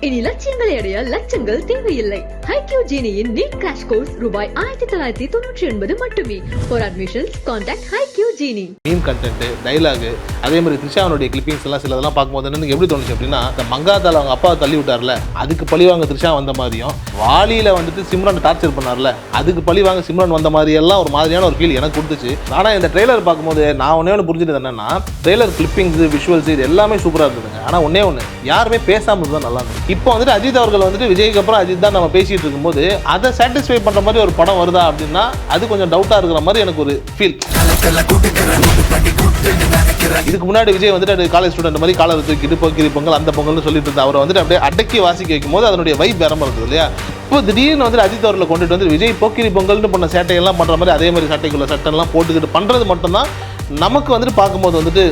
இனி லட்சியங்களை அடைய லட்சங்கள் தேவையில்லை. HiQ Genie-யின் நீட் கிராஷ் கோர்ஸ் ரூபாய் 1999 மட்டுமே. For admissions, contact HiQ Genie. Meme content, dialogue, அதே மாதிரி த்ரிஷாவுடைய கிளிப்பிங்ஸ் எல்லாம் சிலதெல்லாம் பார்க்கும்போது எனக்கு எப்படி தோணுச்சு அப்படின்னா, இந்த மங்காத்தால அவங்க அப்பாவை தள்ளி விட்டார்ல, அதுக்கு பழிவாங்க த்ரிஷா வந்த மாதிரியும், வாலியில வந்துட்டு சிம்ரன் டார்ச்சர் பண்ணார்ல, அதுக்கு பழிவாங்க சிம்ரன் வந்த மாதிரி எல்லாம் ஒரு மாதிரியான ஒரு ஃபீல் எனக்கு கொடுத்துச்சு. ஆனால் இந்த ட்ரெய்லர் பார்க்கும்போது நான் ஒன்று புரிஞ்சுட்டு என்னன்னா, ட்ரெய்லர் கிளிப்பிங்ஸ், விஷுவல்ஸ் இது எல்லாமே சூப்பராக இருந்ததுங்க. ஆனால் ஒன்று யாருமே பேசாமல் தான் நல்லா இருந்தது. இப்போ வந்துட்டு அஜித் அவர்கள் வந்துட்டு விஜய்க்கு அப்புறம் அஜித் தான் நம்ம பேசிட்டு இருக்கும்போது அதை சாட்டிஸ்ஃபை பண்ற மாதிரி ஒரு படம் வருதா அப்படின்னா அது கொஞ்சம் டவுட்டா இருக்கிற மாதிரி எனக்கு ஒரு ஃபீல். இதுக்கு முன்னாடி விஜய் வந்துட்டு காலேஜ் ஸ்டூடெண்ட் மாதிரி காலர் தூக்கிட்டு போக்கிரி பொங்கல் அந்த பொங்கல்னு சொல்லிட்டு இருந்தா அவரை வந்துட்டு அப்படியே அடக்கி வாசிக்க வைக்கும் போது அதனுடைய வைப் வேற மாதிரி இருந்தது இல்லையா. இப்போ திடீர்னு வந்து அஜித் அவர்களை கொண்டுட்டு வந்து விஜய் போக்கிரி பொங்கல்னு பண்ண சேட்டையெல்லாம் பண்ற மாதிரி அதே மாதிரி சட்டைக்குள்ள சட்டெல்லாம் போட்டுக்கிட்டு பண்றது மட்டும்தான் நமக்கு வந்துட்டு பார்க்கும்போது வந்துட்டு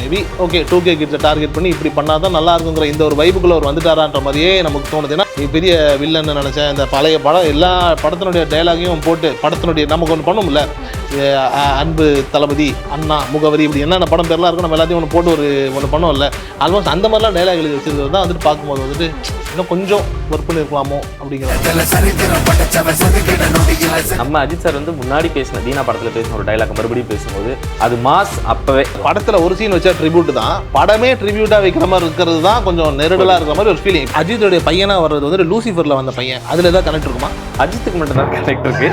மேபி ஓகே 2K கிட்ஸை டார்கெட் பண்ணி இப்படி பண்ணாதான் நல்லா இருக்குங்கிற இந்த ஒரு வைப்புக்குள்ள அவர் வந்துட்டாரான்ற மாதிரியே நமக்கு தோணுது. ஏன்னா பெரிய வில்லன்னு நினைச்சேன். இந்த பழைய படம் எல்லா படத்தினுடைய டைலாகையும் போட்டு படத்தினுடைய நமக்கு ஒன்று பண்ணும்ல, அன்பு தளபதி, அண்ணா, முகவரி, இப்படி என்னென்ன படம் பேர்லாம் இருக்கும் நம்ம எல்லாத்தையும் ஒன்று போட்டு ஒன்று பண்ணுவோம்ல, ஆல்மோஸ்ட் அந்த மாதிரிலாம் டைலாக் எழுதி வச்சிருக்கிறது தான் வந்துட்டு பார்க்கும்போது வந்துட்டு இன்னும் கொஞ்சம் ஒர்க் பண்ணிருக்கலாமோ அப்படிங்கிற. நம்ம அஜித் சார் வந்து முன்னாடி பேசின தீனா படத்துல பேசின ஒரு டைலாக் மறுபடியும் பேசும்போது அது மாஸ். அப்பவே படத்துல ஒரு சீன் வச்சா ட்ரிபியூட் தான், படமே ட்ரிபியூட்டா வைக்கிற மாதிரி இருக்கிறது தான் கொஞ்சம் நெருடலா இருக்கிற மாதிரி ஒரு ஃபீலிங். அஜித்துடைய பையனா வர்றது வந்து லூசிஃபர்ல வந்த பையன், அதுல ஏதாவது கனெக்ட் இருக்குமா? அஜித்துக்கு மட்டும் தான் கனெக்ட் இருக்கு.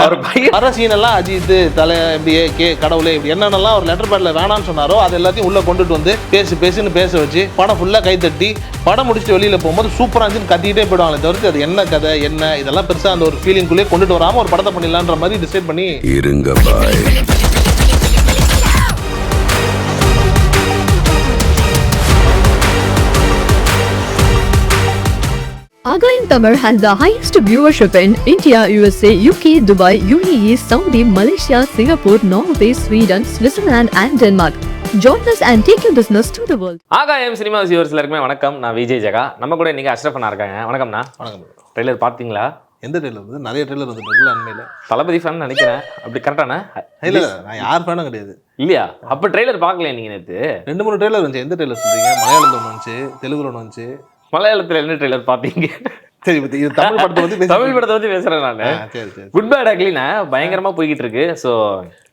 அவர் பையன் வர சீன் எல்லாம் அஜித் தலை இப்படியே கடவுளே இப்படி என்னென்னலாம் ஒரு லெட்டர் பேட்ல வேணான்னு சொன்னாரோ அது எல்லாத்தையும் உள்ள கொண்டுட்டு வந்து பேசுன்னு பேச வச்சு படம் ஃபுல்லா கை தட்டி படம் முடிச்சுட்டு வெளியில போகும்போது சூப்பரா இருந்துச்சு கத்திக்கிட்டே போயிடுவாங்களே தவிர்த்து அது என்ன கதை என்ன இதெல்லாம் பெருசா அந்த ஒரு ஃபீலிங்குள்ளே கொண்டுட்டு வராம ஒரு படத்தை பண்ணிடலான்ற மாதிரி டிசைட் பண்ணி இருங்க. Aga in Tamil has the highest viewership in India, USA, UK, Dubai, UAE, Saudi, Malaysia, Singapore, Norway, Sweden, Switzerland and Denmark. Join us and take your business to the world. ஆகாயம் cinema viewers எல்லாருக்குமே வணக்கம். நான் விஜய் ஜெகா. நம்ம கூட இன்னைக்கு அஷ்ரஃபனா இருக்காங்க. வணக்கம்ண்ணா. வணக்கம். ட்ரெய்லர் பார்த்தீங்களா? எந்த ட்ரெய்லர் வந்து நிறைய ட்ரெய்லர் வந்துட்டு இருக்குல்ல அண்மையில். தளபதி ஃபேன் நினைக்கிறேன். அப்படி கரெக்டாண்ணா? இல்லை நான் யார் ஃபேனும் கிடையாது. இல்லையா? அப்போ ட்ரெய்லர் பார்க்கலையா நீங்கள் நேற்று? 2-3 ட்ரெய்லர் வந்துச்சு. எந்த ட்ரெய்லர் சொல்றீங்க? மலையாளத்தில் ஒன்று வந்துச்சு, தெலுங்குல ஒன்று வந்துச்சு. மலையாளத்தில் என்ன ட்ரெய்லர் பார்த்தீங்க? சரி, இது தமிழ் படத்தை வந்து தமிழ் படத்தை வந்து பேசுகிறேன் நான். சரி. குட் பேட் அக்லினா பயங்கரமா போய்கிட்டு இருக்கு. ஸோ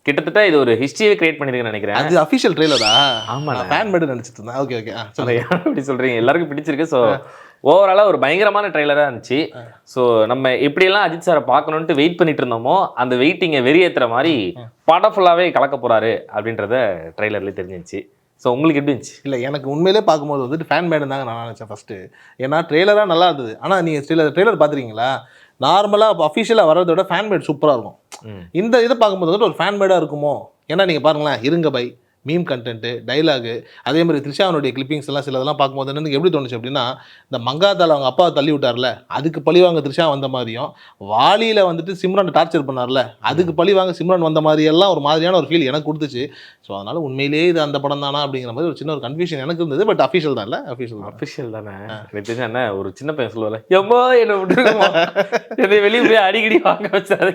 கிட்டத்தட்ட இது ஒரு ஹிஸ்டரியை கிரியேட் பண்ணிருக்குன்னு நினைக்கிறேன். அது அஃபிஷியல் ட்ரெய்லரா? ஆமா, நான் ஃபேன் மேட் நினைச்சிட்டு இருந்தேன். ஓகே அப்படி சொல்றீங்க. எல்லாருக்கும் பிடிச்சிருக்கு. ஸோ ஓவராலா ஒரு பயங்கரமான ட்ரெய்லரா இருந்துச்சு. ஸோ நம்ம எப்படியெல்லாம் அஜித் சாரை பார்க்கணுன்ட்டு வெயிட் பண்ணிட்டு இருந்தோமோ அந்த வெயிட்டிங்கை வெறியேற்றுற மாதிரி படம் ஃபுல்லாவே கலக்க போறாரு அப்படின்றத ட்ரெய்லர்லேயே தெரிஞ்சிச்சு. ஸோ உங்களுக்கு எப்படி இருந்துச்சு? இல்லை, எனக்கு உண்மையிலே பார்க்கும்போது வந்துட்டு ஃபேன் மேடு தாங்க நான் நினச்சேன் ஃபஸ்ட்டு. ஏன்னா ட்ரெய்லராக நல்லா இருந்தது. ஆனால் நீங்கள் ட்ரெய்லர் பார்த்துருக்கீங்களா? நார்மலாக அஃபிஷியலாக வர்றதை விட ஃபேன் மேட் சூப்பராக இருக்கும். இந்த இதை பார்க்கும்போது வந்துட்டு ஒரு ஃபேன் மேடாக இருக்குமோ. ஏன்னா நீங்கள் பாருங்களேன், இருங்க பை, மீம் கண்டென்ட்டு, டைலாகு, அதே மாதிரி த்ரிஷாவுடைய கிளிப்பிங்ஸ் எல்லாம் சிலதெல்லாம் பார்க்கும்போது எனக்கு எப்படி தோணுச்சு அப்படின்னா, இந்த மங்காத்தால அவங்க அப்பாவை தள்ளி விட்டார்ல, அதுக்கு பழிவாங்க த்ரிஷா வந்த மாதிரியும், வாலியில் வந்துட்டு சிம்ரன் டார்ச்சர் பண்ணார்ல, அதுக்கு பழிவாங்க சிம்ரன் வந்த மாதிரி எல்லாம் ஒரு மாதிரியான ஒரு ஃபீல் எனக்கு கொடுத்துச்சு. ஸோ அதனால் உண்மையிலேயே இது அந்த படம் தானா அப்படிங்கிற மாதிரி ஒரு சின்ன ஒரு கன்ஃபியூஷன் எனக்கு இருந்தது. பட் அஃபிஷியல் தான் இல்லை? அஃபிஷியல் தானே. எனக்கு தெரிஞ்ச என்ன ஒரு சின்ன பையன் சொல்லுவாங்க, எம்மோ என்ன விட்டுருக்குமா என்னை வெளியே போய் அடிக்கடி வாங்க வச்சாரு,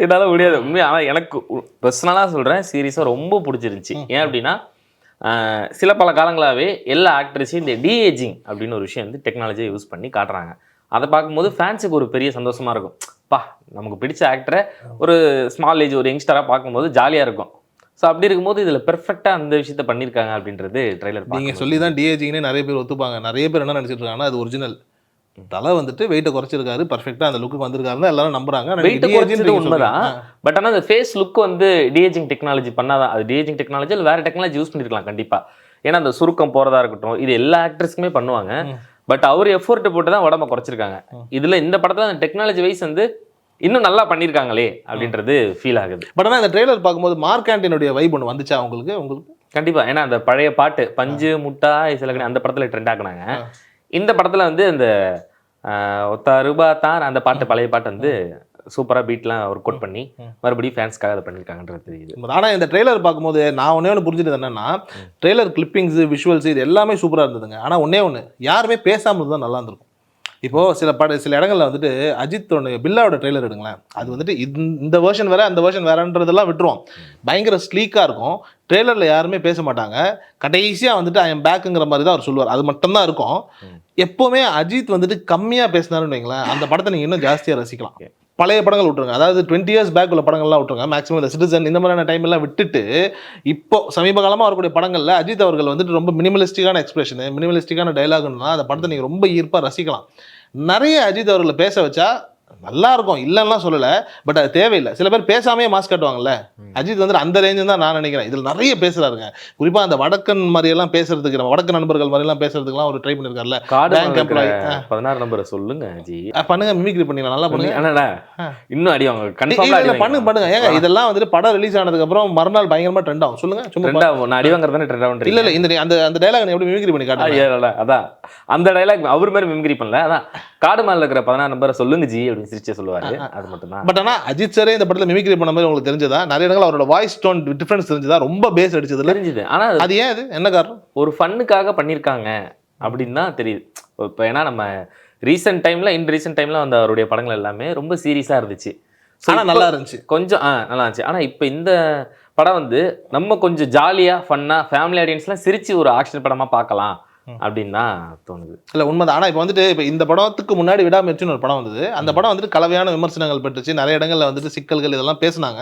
என்னால் முடியாது உண்மையாக. ஆனால் எனக்கு பர்சனலாக சொல்கிறேன், சீரியஸாக ரொம்ப பிடிச்சிருந்துச்சி. ஏன் அப்படின்னா சில பல காலங்களாகவே எல்லா ஆக்ட்ரஸையும் இந்த டிஏஜிங் அப்படின்னு ஒரு விஷயம் வந்து டெக்னாலஜியை யூஸ் பண்ணி காட்டுறாங்க. அதை பார்க்கும்போது ஃபேன்ஸுக்கு ஒரு பெரிய சந்தோஷமாக இருக்கும். பா, நமக்கு பிடிச்ச ஆக்டரை ஒரு ஸ்மால் ஏஜ் ஒரு யங்ஸ்டராக பார்க்கும்போது ஜாலியாக இருக்கும். ஸோ அப்படி இருக்கும்போது இதில் பெர்ஃபெக்டாக அந்த விஷயத்த பண்ணியிருக்காங்க அப்படின்றது ட்ரெய்லர். நீங்கள் சொல்லி தான் டிஏஜிங்னே நிறைய பேர் ஒத்துப்பாங்க. நிறைய பேர் என்ன நினச்சிட்டு இருக்காங்கன்னா அது ஒரிஜினல். தலை வந்துட்டு வெயிட்டை குறைச்சிருக்காரு, பர்ஃபெக்டாக அந்த லுக்கு வந்திருக்காருன்னு எல்லாரும் நம்புறாங்க. வெயிட்டை குறைச்சது உண்மைதான். பட் ஆனால் அந்த ஃபேஸ் லுக் வந்து டிஏஜிங் டெக்னாலஜி பண்ணாதான். அது டிஏஜிங் டெக்னாலஜி இல்லை வேறு டெக்னாலஜி யூஸ் பண்ணியிருக்கலாம் கண்டிப்பாக. ஏன்னா அந்த சுருக்கம் போகிறதா இருக்கட்டும், இது எல்லா ஆக்ட்ரஸ்க்குமே பண்ணுவாங்க. பட் அவர் எஃபோர்ட் போட்டு தான் உடம்ப குறைச்சிருக்காங்க. இதில் இந்த படத்தில் அந்த டெக்னாலஜி வைஸ் வந்து இன்னும் நல்லா பண்ணியிருக்காங்களே அப்படின்றது ஃபீல் ஆகுது. பட் ஆனால் இந்த ட்ரெய்லர் பார்க்கும்போது மார்க் ஆண்டனியோட வைப் ஒன்று வந்துச்சா உங்களுக்கு? கண்டிப்பாக. ஏன்னா அந்த பழைய பாட்டு பஞ்சு முட்டாய் சில அந்த படத்தில் ட்ரெண்ட் ஆக்குனாங்க. இந்த படத்தில் வந்து அந்த ஒத்த ரூபா தான் அந்த பாட்டு பழைய பாட்டு வந்து சூப்பராக பீட்லாம் ஒர்க் அவுட் பண்ணி மறுபடியும் ஃபேன்ஸ்க்காக அதை பண்ணியிருக்காங்கன்றது தெரியுது. ஆனால் இந்த ட்ரெய்லர் பார்க்கும்போது நான் ஒன்று புரிஞ்சுட்டு என்னன்னா, ட்ரெய்லர் கிளிப்பிங்ஸ், விஷுவல்ஸ் இது எல்லாமே சூப்பராக இருந்ததுங்க. ஆனால் ஒன்று யாருமே பேசாமல் தான் நல்லா இருந்திருக்கும். இப்போ சில இடங்கள்ல வந்துட்டு அஜித்தோட பில்லாவோட ட்ரெய்லர் எடுங்களேன், அது வந்துட்டு இந்த வெர்ஷன் வேற அந்த வெர்ஷன் வேறன்றதெல்லாம் விட்டுருவோம். பயங்கர ஸ்லீக்கா இருக்கும். ட்ரெய்லர்ல யாருமே பேச மாட்டாங்க. கடைசியா வந்துட்டு ஐ எம் பேக்குங்கிற மாதிரி தான் அவர் சொல்லுவார். அது மட்டும்தான் இருக்கும். எப்பவுமே அஜித் வந்துட்டு கம்மியா பேசினாருன்னு வைங்களேன், அந்த படத்தை நீங்க இன்னும் ஜாஸ்தியா ரசிக்கலாம். பழைய படங்கள் விட்டுருங்க, அதாவது 20 இயர்ஸ் பேக் உள்ள படங்கள்லாம் விட்டுருங்க, மேக்ஸிமம் இந்த சிட்டிசன் இந்த மாதிரியான டைம் எல்லாம் விட்டுட்டு இப்போ சமீப காலமாக வரக்கூடிய படங்கள்ல அஜித் அவர்கள் வந்துட்டு ரொம்ப மினிமலிஸ்டிக்கான எக்ஸ்பிரஷனு, மினிமலிஸ்டிக்கான டைலாக்னா அந்த படத்தை நீங்கள் ரொம்ப ஈர்ப்பாக ரசிக்கலாம். நிறைய அஜித் அவர்களை பேச வச்சா நல்லா இருக்கும், இல்லைன்னா சொல்லலை, பட் அது தேவையில்லை. சில பேர் பேசாமே மாஸ்க் காட்டுவாங்கல்ல, அஜித் வந்து அந்த ரேஞ்சு தான் நான் நினைக்கிறேன். இதில் நிறைய பேசுறாருங்க. குறிப்பாக அந்த வடக்கன் மாதிரியெல்லாம் பேசுறதுக்கு, நம்ம வடக்கு நண்பர்கள் மாதிரிலாம் பேசுறதுக்குலாம் ஒரு ட்ரை பண்ணியிருக்காருல்ல. 16 நம்பரை சொல்லுங்க ஜி, பண்ணுங்க, மிமிக்ரி பண்ணிக்கலாம், நல்லா பண்ணுங்க. இன்னும் அடி வாங்க, பண்ணுங்க. ஏங்க இதெல்லாம் வந்துட்டு படம் ரிலீஸ் ஆனதுக்கு அப்புறம் மறுநாள் பயங்கரமா ட்ரெண்ட் ஆகும். சொல்லுங்க, சும்மா அடி வாங்குறதானே ட்ரெண்ட் ஆகும். இல்ல இந்த அந்த டைலாக் எப்படி மிமிக்ரி பண்ணி காட்டுங்க. அதான் அந்த டைலாக் அவர் மாதிரி மிமிக்ரி பண்ணல. அதான் காடு மேல இருக்கிற 16 நம்பரை சொல்லுங்க ஜி அப்படின்னு சிரிச்சே சொல்லுவாரு. அது மட்டும் தான். பட் ஆனா அஜித் சாரே இந்த படத்துல மிமிக்ரி பண்ண மாதிரி உங்களுக்கு தெரிஞ்சதா? நிறைய இடங்கள் அவரோட வாய்ஸ் டோன் டிஃபரன்ஸ் தெரிஞ்சதா? ரொம்ப பேஸ் அடிச்சது தெரிஞ்சது. ஆனா அது ஏன், அது என்ன காரணம்? ஒரு ஃபன்னுக்காக பண்ணியிருக்காங்க அப்படின்னு தான் தெரியுது. இப்போ ஏன்னா நம்ம ரீசெண்ட் டைம்ல வந்து அவருடைய படங்கள் எல்லாமே ரொம்ப சீரியஸா இருந்துச்சு. ஆனா நல்லா இருந்துச்சு, கொஞ்சம் நல்லா இருந்துச்சு. ஆனா இப்போ இந்த படம் வந்து நம்ம கொஞ்சம் ஜாலியா ஃபன்னா ஃபேமிலி ஆடியன்ஸ்லாம் சிரிச்சு ஒரு ஆக்ஷன் படமா பார்க்கலாம் அப்படின்னு தான் தோணுது. இல்லை உண்மைதான். ஆனால் இப்போ வந்துட்டு இப்போ இந்த படத்துக்கு முன்னாடி விடாமுயற்சின்னு ஒரு படம் வந்தது. அந்த படம் வந்துட்டு கலவையான விமர்சனங்கள் பெற்றுச்சு, நிறைய இடங்களில் வந்துட்டு சிக்கல்கள் இதெல்லாம் பேசினாங்க.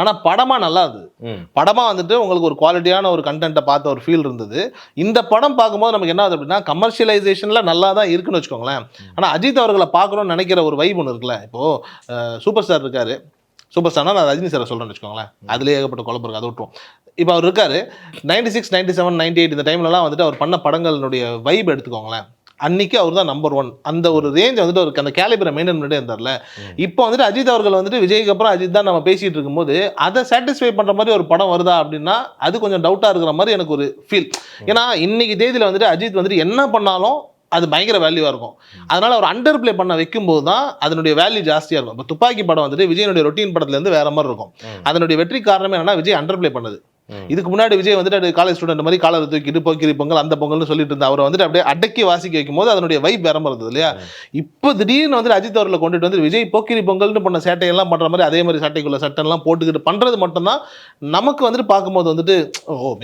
ஆனால் படமாக நல்லா இருந்தது. படமாக வந்துட்டு உங்களுக்கு ஒரு குவாலிட்டியான ஒரு கண்டென்ட்டை பார்த்த ஒரு ஃபீல் இருந்தது. இந்த படம் பார்க்கும்போது நமக்கு என்ன ஆகுது அப்படின்னா, கமர்ஷியலைசேஷனில் நல்லா தான் இருக்குன்னு வச்சுக்கோங்களேன். ஆனால் அஜித் அவர்களை பார்க்கணும்னு நினைக்கிற ஒரு வைப் ஒன்று இருக்குல்ல. இப்போது சூப்பர் ஸ்டார் இருக்காரு, சூப்பர் ஸ்டார்னா நான் ரஜினி சாரை சொல்கிறேன்னு வச்சுக்கோங்களேன், அதுலேயே ஏகப்பட்ட குழப்பம் இருக்குது, அதை விட்டுரும். இப்போ அவர் இருக்காரு 96, 97, 98 இந்த டைம்லலாம் வந்துட்டு அவர் பண்ண படங்களுடைய வைப் எடுத்துக்கோங்களேன், அன்னைக்கு அவர் தான் நம்பர் 1. அந்த ஒரு ரேஞ்ச் வந்துட்டு அவருக்கு அந்த கேலிபரை மெயின்டைன் பண்ணிட்டே இருந்தார்ல. இப்போ வந்துட்டு அஜித் அவர்கள் வந்துட்டு விஜய்க்கு அப்புறம் அஜித் தான் நம்ம பேசிட்டு இருக்கும்போது அதை சாட்டிஸ்ஃபை பண்ணுற மாதிரி ஒரு படம் வருதா அப்படின்னா அது கொஞ்சம் டவுட்டாக இருக்கிற மாதிரி எனக்கு ஒரு ஃபீல். ஏன்னா இன்னைக்கு தேதியில் வந்துட்டு அஜித் வந்துட்டு என்ன பண்ணாலும் அது பயங்கர வேல்யூவாக இருக்கும். அதனால அவர் அண்டர் பிளே பண்ண வைக்கும்போது தான் அதனுடைய வேல்யூ ஜாஸ்தியாக இருக்கும். இப்போ துப்பாக்கி படம் வந்துட்டு விஜயனுடைய ரொட்டீன் படத்துலேருந்து வேற மாதிரி இருக்கும். அதனுடைய வெற்றி காரணமே என்னன்னா விஜய் அண்டர் பிளே பண்ணது. இதுக்கு முன்னாடி விஜய் வந்துட்டு காலேஜ் ஸ்டூடெண்ட் மாதிரி காலரை தூக்கிட்டு போக்கிரி பொங்கல் அந்த பொங்கல்னு சொல்லிட்டு இருந்தா அவரை வந்துட்டு அப்படியே அடக்கி வாசிக்க வைக்கும் போது அதனுடைய வைப் வேற மாதிரி இருந்தது இல்லையா. இப்போ திடீர்னு வந்துட்டு அஜித் அவர்களை கொண்டுட்டு வந்து விஜய் போக்கிரி பொங்கல்னு பண்ண சேட்டையெல்லாம் பண்ற மாதிரி அதே மாதிரி சட்டைக்குள்ள சட்டெல்லாம் போட்டுக்கிட்டு பண்றது மட்டும்தான் நமக்கு வந்துட்டு பார்க்கும்போது வந்துட்டு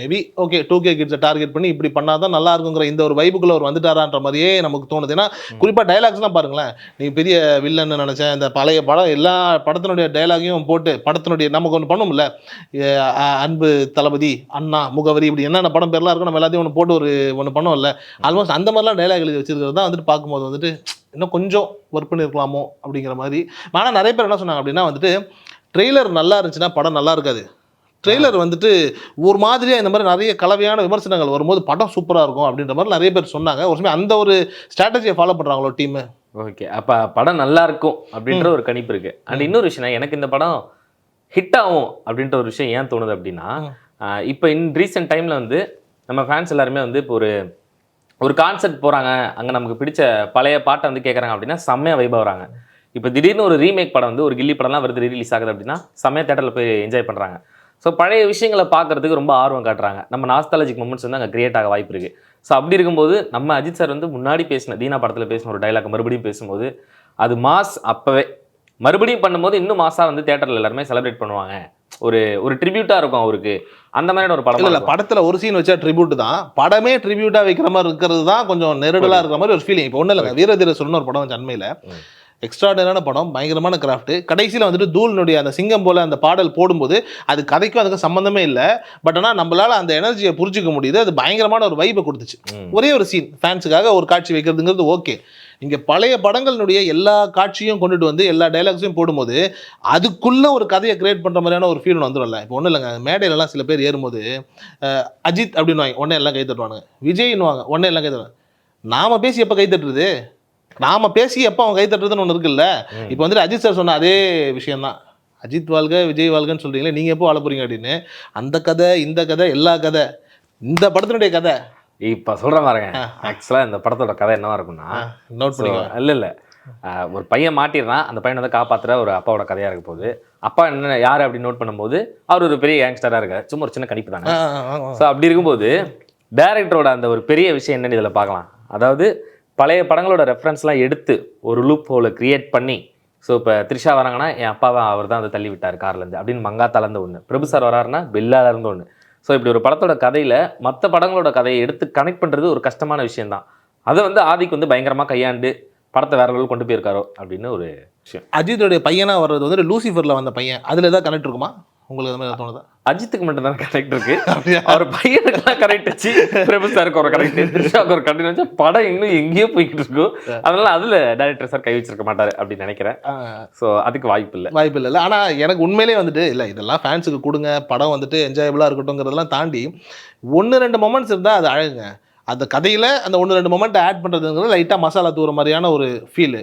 மேபி ஓகே 2K கிட்ஸை டார்கெட் பண்ணி இப்படி பண்ணாதான் நல்லா இருக்குங்கிற இந்த ஒரு வைப்புக்குள்ள அவர் வந்துட்டாரான்ற மாதிரியே நமக்கு தோணுது. ஏன்னா குறிப்பா டைலாக்ஸ்லாம் பாருங்களேன், நீ பெரிய வில்லன்னு நினைச்சேன், இந்த பழைய படம் எல்லா படத்தினுடைய டைலாகையும் போட்டு படத்தினுடைய நமக்கு ஒன்று பண்ணும்ல, அன்பு தளபதி, அண்ணா, முகவரி, இப்படி என்னென்ன படம் பேர்லாம் இருக்கும் நம்ம எல்லாத்தையும் ஒன்று போட்டு ஒன்று பண்ணுவோம்ல, ஆல்மோஸ்ட் அந்த மாதிரிலாம் டைலாக் எழுதி வச்சிருக்கிறது தான் வந்துட்டு பார்க்கும்போது வந்துட்டு இன்னும் கொஞ்சம் ஒர்க் பண்ணியிருக்கலாமோ அப்படிங்கிற மாதிரி. ஆனால் நிறைய பேர் என்ன சொன்னாங்க அப்படின்னா வந்துட்டு ட்ரெய்லர் நல்லா இருந்துச்சுன்னா படம் நல்லா இருக்காது, ட்ரெய்லர் வந்துட்டு ஒரு மாதிரியாக இந்த மாதிரி நிறைய கலவையான விமர்சனங்கள் வரும்போது படம் சூப்பராக இருக்கும் அப்படின்ற மாதிரி நிறைய பேர் சொன்னாங்க. ஒரு சமயம் அந்த ஒரு ஸ்ட்ராட்டஜியை ஃபாலோ பண்ணுறாங்களோ டீமு. ஓகே, அப்போ படம் நல்லா இருக்கும் அப்படின்ற ஒரு கணிப்பு இருக்கு. அண்ட் இன்னொரு விஷயம், எனக்கு இந்த படம் ஹிட் ஆகும் அப்படின்ற ஒரு விஷயம் ஏன் தோணுது அப்படின்னா, இப்போ ரீசெண்ட் டைமில் வந்து நம்ம ஃபேன்ஸ் எல்லாருமே வந்து இப்போ ஒரு கான்சர்ட் போகிறாங்க, அங்கே நமக்கு பிடிச்ச பழைய பாட்டை வந்து கேட்குறாங்க அப்படின்னா செம்மையாக வைபாக வராங்க. இப்போ திடீர்னு ஒரு ரீமேக் படம் வந்து ஒரு கில்லி படம்லாம் வருது, ரிலீஸ் ஆகுது அப்படின்னா செம்மையாக தேட்டரில் போய் என்ஜாய் பண்ணுறாங்க. ஸோ பழைய விஷயங்களை பார்க்குறதுக்கு ரொம்ப ஆர்வம் காட்டுறாங்க. நம்ம நாஸ்டாலஜிக் மூமெண்ட்ஸ் வந்து அங்கே கிரியேட் ஆக வாய்ப்பு இருக்குது. ஸோ அப்படி இருக்கும்போது நம்ம அஜித் சார் வந்து முன்னாடி பேசின தீனா படத்தில் பேசின ஒரு டைலாக் மறுபடியும் பேசும்போது அது மாஸ் அப்போவே மறுபடியும் பண்ணும்போது இன்னும் மாசாக வந்து தேட்டரில் எல்லாருமே செலிப்ரேட் பண்ணுவாங்க. ஒரு ட்ரிபியூட்டாக இருக்கும் அவருக்கு. அந்த மாதிரியான ஒரு படம் இல்லை, படத்தில் ஒரு சீன் வச்சா ட்ரிபியூட் தான், படமே ட்ரிபியூட்டாக வைக்கிற மாதிரி இருக்கிறது தான் கொஞ்சம் நெருடலாக இருக்கிற மாதிரி ஒரு ஃபீலிங். இப்போ ஒன்றும் இல்லைங்க, வீரதீரஸ்வரன் ஒரு படம் வந்து அண்மையில் எக்ஸ்ட்ராடனரியான படம், பயங்கரமான கிராஃப்ட். கடைசியில் வந்துட்டு தூள்னுடைய அந்த சிங்கம் போல அந்த பாடல் போடும்போது அது கதைக்கும் அதுக்கு சம்மந்தமே இல்லை, பட் ஆனால் நம்மளால அந்த எனர்ஜியை புரிஞ்சிக்க முடியுது. அது பயங்கரமான ஒரு வைப்பை கொடுத்துச்சு. ஒரே ஒரு சீன் ஃபேன்ஸுக்காக ஒரு காட்சி வைக்கிறதுங்கிறது ஓகே. இங்கே பழைய படங்களுடைய எல்லா காட்சியும் கொண்டுட்டு வந்து எல்லா டைலாக்ஸையும் போடும்போது அதுக்குள்ளே ஒரு கதையை கிரியேட் பண்ணுற மாதிரியான ஒரு ஃபீல் வந்துடும்ல. இப்போ ஒன்றும் இல்லைங்க, மேடையிலலாம் சில பேர் ஏறும்போது அஜித் அப்படின்னுவாங்க, உடனே எல்லாம் கை தட்டுவானுங்க. விஜய்னுவாங்க, உடனே எல்லாம் கை தட்டுவாங்க. நாம் பேசி எப்போ கை தட்டுறது, நாம பேசி எப்போ அவன் கை தட்டுறதுன்னு ஒன்று இருக்குல்ல. இப்போ வந்துட்டு அஜித் சார் சொன்ன அதே விஷயம்தான், அஜித் வாழ்க விஜய் வாழ்கன்னு சொல்கிறீங்களே, நீங்கள் எப்போ வாழ போகிறீங்க அப்படின்னு. அந்த கதை இந்த கதை எல்லா கதை இந்த படத்தினுடைய கதை இப்போ சொல்கிற மாதிரிங்க. ஆக்சுவலாக இந்த படத்தோட கதை என்னவா இருக்குன்னா, நோட் பண்ணி இல்லை ஒரு பையன் மாட்டிடுறான், அந்த பையனை வந்து காப்பாற்றுற ஒரு அப்பாவோட கதையாக இருக்க போகுது. அப்பா என்ன யார் அப்படின்னு நோட் பண்ணும்போது அவர் ஒரு பெரிய யங்ஸ்டராக இருக்கார், சும்மா ஒரு சின்ன கணிப்பு தாங்க. ஸோ அப்படி இருக்கும்போது டைரக்டரோட அந்த ஒரு பெரிய விஷயம் என்னன்னு இதில் பார்க்கலாம். அதாவது பழைய படங்களோட ரெஃபரன்ஸ்லாம் எடுத்து ஒரு லூப் ஹோலை கிரியேட் பண்ணி, ஸோ இப்போ த்ரிஷா வராங்கன்னா என் அப்பாவை அவர் தான் அதை தள்ளி விட்டார் கார்லேருந்து அப்படின்னு மங்காத்தாலேருந்து ஒன்று, பிரபு சார் வராருன்னா பெல்லாலேருந்து ஒன்று. ஸோ இப்படி ஒரு படத்தோட கதையில் மற்ற படங்களோட கதையை எடுத்து கனெக்ட் பண்ணுறது ஒரு கஷ்டமான விஷயம்தான். அதை வந்து ஆதிக்கு வந்து பயங்கரமாக கையாண்டு படத்தை வேற லெவல் கொண்டு போயிருக்காரோ அப்படின்னு ஒரு விஷயம். அஜித்தோடைய பையனாக வர்றது வந்து லூசிஃபரில் வந்த பையன், அதில் ஏதாவது கனெக்ட் இருக்குமா உங்களுக்கு? அது மாதிரி தோணுதா? அஜித்துக்கு மட்டும் தான் கரெக்ட் இருக்கு, அவர் பையனுக்குலாம் கரெக்ட் வச்சு பிரபு சாருக்கு ஒரு கரெக்ட், த்ரிஷாவுக்கு ஒரு கரெக்ட் வச்சா படம் இன்னும் எங்கேயோ போய்கிட்டு இருக்கும். அதனால அதுல டைரக்டர் சார் கை வச்சிருக்க மாட்டாரு அப்படின்னு நினைக்கிறேன். ஸோ அதுக்கு வாய்ப்பு இல்லை. ஆனால் எனக்கு உண்மையிலே வந்துட்டு இல்லை, இதெல்லாம் ஃபேன்ஸுக்கு கொடுங்க, படம் வந்துட்டு என்ஜாயபிளாக இருக்கட்டும்ங்கிறதெல்லாம் தாண்டி 1-2 மொமெண்ட்ஸ் இருந்தால் அது அழகுங்க. அந்த கதையில் அந்த 1-2 மொமெண்ட் ஆட் பண்ணுறதுங்கிறது லைட்டாக மசாலா தூர மாதிரியான ஒரு ஃபீல்.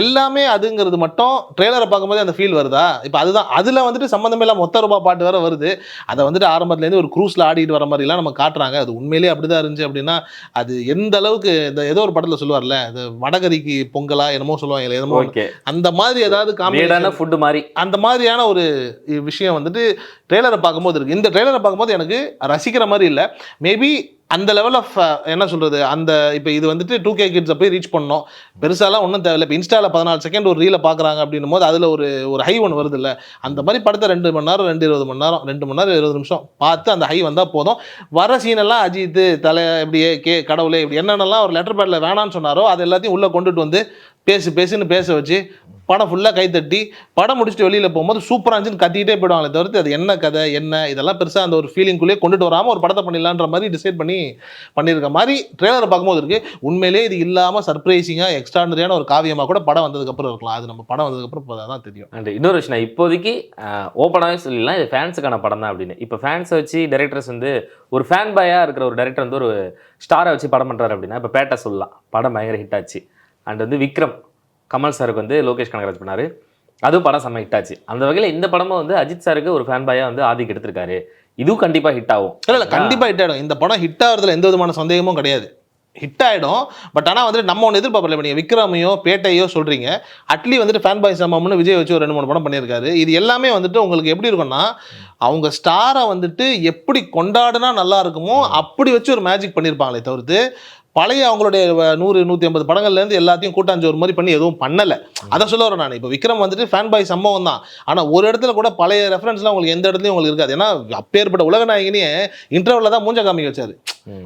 எல்லாமே அதுங்கிறது மட்டும் ட்ரெய்லரை பார்க்கும்போது அந்த ஃபீல் வருதா? இப்போ அதுதான் அதில் வந்துட்டு சம்மந்தமே இல்லாமல் மொத்த ரூபா பாட்டு வேறு வருது. அதை வந்துட்டு ஆரம்பத்துலேருந்து ஒரு க்ரூஸில் ஆடிட்டு வர மாதிரிலாம் நம்ம காட்டுறாங்க. அது உண்மையிலேயே அப்படி தான் இருந்துச்சு அப்படின்னா அது எந்த அளவுக்கு இந்த ஏதோ ஒரு படத்தில் சொல்லுவார்ல, இந்த வடகரிக்கு பொங்கலா என்னமோ சொல்லுவாங்க, என்னமோ அந்த மாதிரி ஏதாவது காமெடியான ஃபுட்டு மாதிரி அந்த மாதிரியான ஒரு விஷயம் வந்துட்டு ட்ரெய்லரை பார்க்கும்போது இருக்குது. இந்த ட்ரெய்லரை பார்க்கும்போது எனக்கு ரசிக்கிற மாதிரி இல்லை. மேபி அந்த லெவல் ஆஃப் என்ன சொல்கிறது, அந்த இப்போ இது வந்துட்டு 2K கிட்ஸை போய் ரீச் பண்ணோம், பெருசாலாம் ஒன்றும் தேவையில்லை. இப்போ இன்ஸ்டாவில் 14 செகண்ட் ஒரு ரீலை பார்க்குறாங்க அப்படின்னும் போது அதில் ஒரு ஹை ஒன்று வருது இல்லை, அந்த மாதிரி படத்தை 2 மணி நேரம் 2 மணி நேரம் 2 மணி நேரம் 20 நிமிஷம் பார்த்து அந்த ஹை வந்தால் போதும். வர சீனெல்லாம் அஜித் தலை இப்படியே கடவுளே இப்படி என்னென்னலாம் ஒரு லெட்டர் பேடில் வேணான்னு சொன்னாரோ அது எல்லாத்தையும் உள்ளே கொண்டுட்டு வந்து பேசுன்னு பேச வச்சு படம் ஃபுல்லாக கைத்தட்டி படம் முடிச்சுட்டு வெளியில் போகும்போது சூப்பராக இருந்துச்சுன்னு கத்திக்கிட்டே போயிடுவாங்களே தவிர்த்து அது என்ன கதை என்ன இதெல்லாம் பெருசாக அந்த ஒரு ஃபீலிங்குள்ளேயே கொண்டுட்டு வராமல் ஒரு படத்தை பண்ணிடலான்ற மாதிரி டிசைட் பண்ணியிருக்க மாதிரி ட்ரெய்லரை பார்க்கும்போது இருக்குது. உண்மையிலே இது இல்லாமல் சர்ப்ரைசிங்காக எக்ஸ்ட்ரானரியான ஒரு காவியமாக கூட படம் வந்ததுக்கப்புறம் இருக்கலாம். அது நம்ம படம் வந்ததுக்கப்புறம் தான் தெரியும். அண்ட் இன்னொரு விஷயம், இப்போதைக்கு ஓப்பனாகவே சொல்லலாம் இது ஃபேன்ஸுக்கான படம் தான் அப்படின்னு. இப்போ ஃபேன்ஸை வச்சு டைரக்டர்ஸ் வந்து ஒரு ஃபேன் பாயாக இருக்கிற ஒரு டைரக்டர் வந்து ஒரு ஸ்டாரை வச்சு படம் பண்ணுறாரு அப்படின்னா, இப்போ பேட்டை சொல்லலாம், படம் பயங்கர ஹிட் ஆச்சு. அண்ட் வந்து விக்ரம் கமல் சாருக்கு வந்து லோகேஷ் கனகராஜ் பண்ணார், அதுவும் படம் செம்ம ஹிட் ஆச்சு. அந்த வகையில் இந்த படமும் வந்து அஜித் சாருக்கு ஒரு ஃபேன் பாயாக வந்து ஆதிக்கு எடுத்திருக்காரு, இதுவும் கண்டிப்பாக ஹிட் ஆகும். இல்லை கண்டிப்பாக ஹிட் ஆகிடும். இந்த படம் ஹிட் ஆகிறதுல எந்த விதமான சந்தேகமும் கிடையாது, ஹிட் ஆகிடும். பட் ஆனால் வந்துட்டு நம்ம ஒன்று எதிர்பார்ப்பல. இப்போ நீங்கள் விக்ரமையோ பேட்டையோ சொல்கிறீங்க, அட்லி வந்துட்டு ஃபேன் பாய் சமம்னு விஜய் வச்சு ஒரு 2-3 படம் பண்ணியிருக்காரு. இது எல்லாமே வந்துட்டு உங்களுக்கு எப்படி இருக்கும்னா, அவங்க ஸ்டாரை வந்துட்டு எப்படி கொண்டாடுனா நல்லா இருக்குமோ அப்படி வச்சு ஒரு மேஜிக் பண்ணியிருப்பாங்களே தவிர்த்து பழைய அவங்களுடைய 100-150 படங்கள்லேருந்து எல்லாத்தையும் கூட்டாஞ்சோறு மாதிரி பண்ணி எதுவும் பண்ணலை. அதை சொல்ல வரேன் நான். இப்போ விக்ரம் வந்துட்டு ஃபேன் பாய் சம்பவம் தான், ஆனால் ஒரு இடத்துல கூட பழைய ரெஃபரன்ஸ்லாம் உங்களுக்கு எந்த இடத்துலையும் உங்களுக்கு இருக்காது. ஏன்னா அப்பேற்பட்ட உலக நாயகனே இன்டர்வலில் தான் மூஞ்ச காமிக்க வச்சாரு,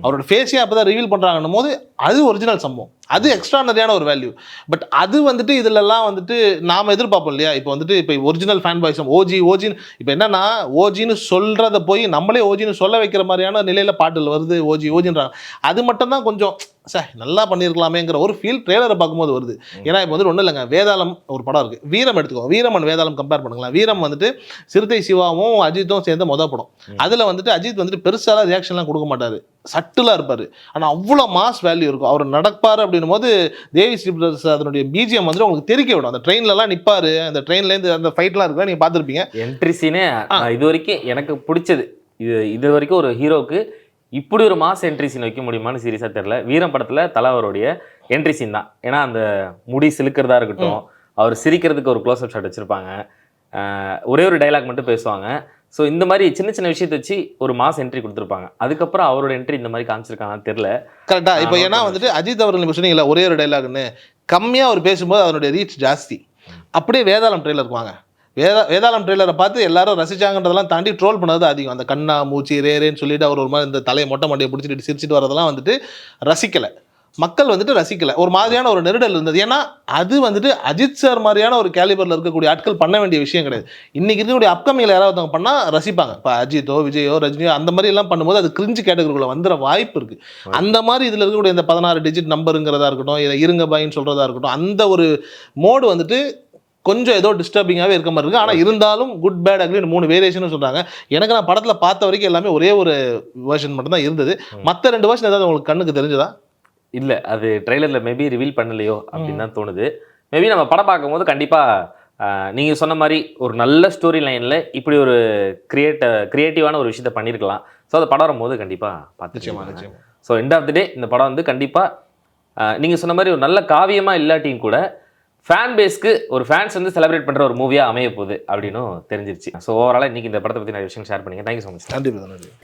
அவரோட ஃபேஸே அப்போ தான் ரிவீல் பண்ணுறாங்கன்னும் போது அது ஒரிஜினல் சம்பவம், அது எக்ஸ்ட்ரானரியான ஒரு வேல்யூ. பட் அது வந்துட்டு இதிலெல்லாம் வந்துட்டு நாம் எதிர்பார்ப்போம் இல்லையா? இப்போ வந்துட்டு இப்போ ஒரிஜினல் ஃபேன் பாய்ஸும் ஓஜின்னு இப்போ என்னன்னா ஓஜின்னு சொல்கிறத போய் நம்மளே ஓஜின்னு சொல்ல வைக்கிற மாதிரியான நிலையில் பாட்டில் வருது ஓஜின்றாங்க. அது மட்டும் தான் கொஞ்சம் சார் நல்லா பண்ணியிருக்கலாமேங்கிற ஒரு ஃபீல் ட்ரெய்லரை பார்க்கும்போது வருது. ஏன்னா இப்போ வந்து ஒன்றும் இல்லைங்க, வேதாளம் ஒரு படம் இருக்குது, வீரம் எடுத்துக்கோங்க, வீரம் அண்ட் வேதாளம் கம்பேர் பண்ணுங்களேன். வீரம் வந்துட்டு சிறுத்தை சிவாவும் அஜித்தும் சேர்ந்த மொதல் படம். அதில் வந்துட்டு அஜித் வந்துட்டு பெருசாக ரியாக்ஷன்லாம் கொடுக்க மாட்டார், சட்டிலாக இருப்பார், ஆனால் அவ்வளோ மாஸ் வேல்யூ இருக்கும். அவர் நடப்பார் அப்படின்னும் போது தேவி ஸ்ரீ அதனுடைய பிஜிஎம் வந்துட்டு உங்களுக்கு தெரிக்க விடும். அந்த ட்ரெயின்லலாம் நிற்பார், அந்த ட்ரெயின்லேருந்து அந்த ஃபைட்லாம் இருக்குல்ல, நீங்கள் பார்த்துருப்பீங்க. என்ட்ரி சீனே இது வரைக்கும் எனக்கு பிடிச்சது. இது வரைக்கும் ஒரு ஹீரோக்கு இப்படி ஒரு மாஸ் என்ட்ரி சீன் வைக்க முடியுமான்னு சீரியஸாக தெரியல. வீரம் படத்தில் தலைவருடைய என்ட்ரி சீன் தான். ஏன்னா அந்த முடி சிலுக்கிறதா இருக்கட்டும், அவர் சிரிக்கிறதுக்கு ஒரு க்ளோஸ்அப் ஷாட் வச்சுருப்பாங்க, ஒரே ஒரு டைலாக் மட்டும் பேசுவாங்க. ஸோ இந்த மாதிரி சின்ன சின்ன விஷயத்தை வச்சு ஒரு மாஸ் என்ட்ரி கொடுத்துருப்பாங்க. அதுக்கப்புறம் அவரோட என்ட்ரி இந்த மாதிரி காமிச்சிருக்காங்கன்னு தெரியல கரெக்டாக. இப்போ ஏன்னா வந்துட்டு அஜித் அவர்கள் இப்போ சொன்னீங்களா ஒரே ஒரு டைலாக்னு, கம்மியாக அவர் பேசும்போது அதனுடைய ரீச் ஜாஸ்தி. அப்படியே வேதாளம் ட்ரெய்லர் வாங்க, வேதாளம் ட்ரெய்லரை பார்த்து எல்லாரும் ரசிச்சாங்கன்றதெல்லாம் தாண்டி ட்ரோல் பண்ணது அதிகம். அந்த கண்ணா மூச்சி ரேரேன்னு சொல்லிட்டு அவர் ஒரு மாதிரி இந்த தலையை மொட்டை மண்டையை பிடிச்சிட்டு சிரிச்சிட்டு வரதெல்லாம் வந்துட்டு ரசிக்கலை, மக்கள் வந்துட்டு ரசிக்கலை, ஒரு மாதிரியான ஒரு நெருடல் இருந்தது. ஏன்னா அது வந்துட்டு அஜித் சார் மாதிரியான ஒரு கேலிபரில் இருக்கக்கூடிய ஆட்கள் பண்ண வேண்டிய விஷயம் கிடையாது. இன்றைக்கி இருக்கக்கூடிய அப்கமிங்கில் யாராவது பண்ணால் ரசிப்பாங்க. இப்போ அஜித்தோ விஜயோ ரஜினியோ அந்த மாதிரி எல்லாம் பண்ணும்போது அது கிரிஞ்சு கேட்டகரிக்குள்ள வந்துட வாய்ப்பு இருக்குது. அந்த மாதிரி இதில் இருக்கக்கூடிய இந்த 16 டிஜிட் நம்பருங்கிறதா இருக்கட்டும், இதை இருங்க பாயின்னு சொல்கிறதா இருக்கட்டும், அந்த ஒரு மோடு வந்துட்டு கொஞ்சம் ஏதோ டிஸ்டர்பிங்காகவே இருக்க மாதிரி இருக்குது. ஆனால் இருந்தாலும் குட் பேட் அக்லி 3 வேரியேஷன் சொல்கிறாங்க. எனக்கு நான் படத்தில் பார்த்த வரைக்கும் எல்லாமே ஒரே ஒரு வேர்ஷன் மட்டும் தான் இருந்தது. மற்ற 2 வேர்ஷன் ஏதாவது உங்களுக்கு கண்ணுக்கு தெரிஞ்சதா? இல்லை, அது ட்ரெய்லரில் மேபி ரிவீல் பண்ணலையோ அப்படின்னு தான் தோணுது. மேபி நம்ம படம் பார்க்கும்போது கண்டிப்பாக நீங்கள் சொன்ன மாதிரி ஒரு நல்ல ஸ்டோரி லைனில் இப்படி ஒரு கிரியேட்டிவான ஒரு விஷயத்த பண்ணியிருக்கலாம். ஸோ அதை படம் வரும்போது கண்டிப்பாக பார்த்துச்சு. ஸோ எண்ட் ஆஃப் தி டே இந்த படம் வந்து கண்டிப்பாக நீங்கள் சொன்ன மாதிரி ஒரு நல்ல காவியமாக இல்லாட்டியும் கூட ஃபேன் பேஸ்க்கு ஒரு ஃபேன்ஸ் வந்து செலிப்ரேட் பண்ணுற ஒரு மூவியாக அமைய போகுது அப்படின்னும் தெரிஞ்சிருச்சு. ஸோ ஓவராலாக இன்றைக்கி இந்த படத்தை பற்றி நிறைய விஷயம் ஷேர் பண்ணிங்க. Thank you so much. நன்றி.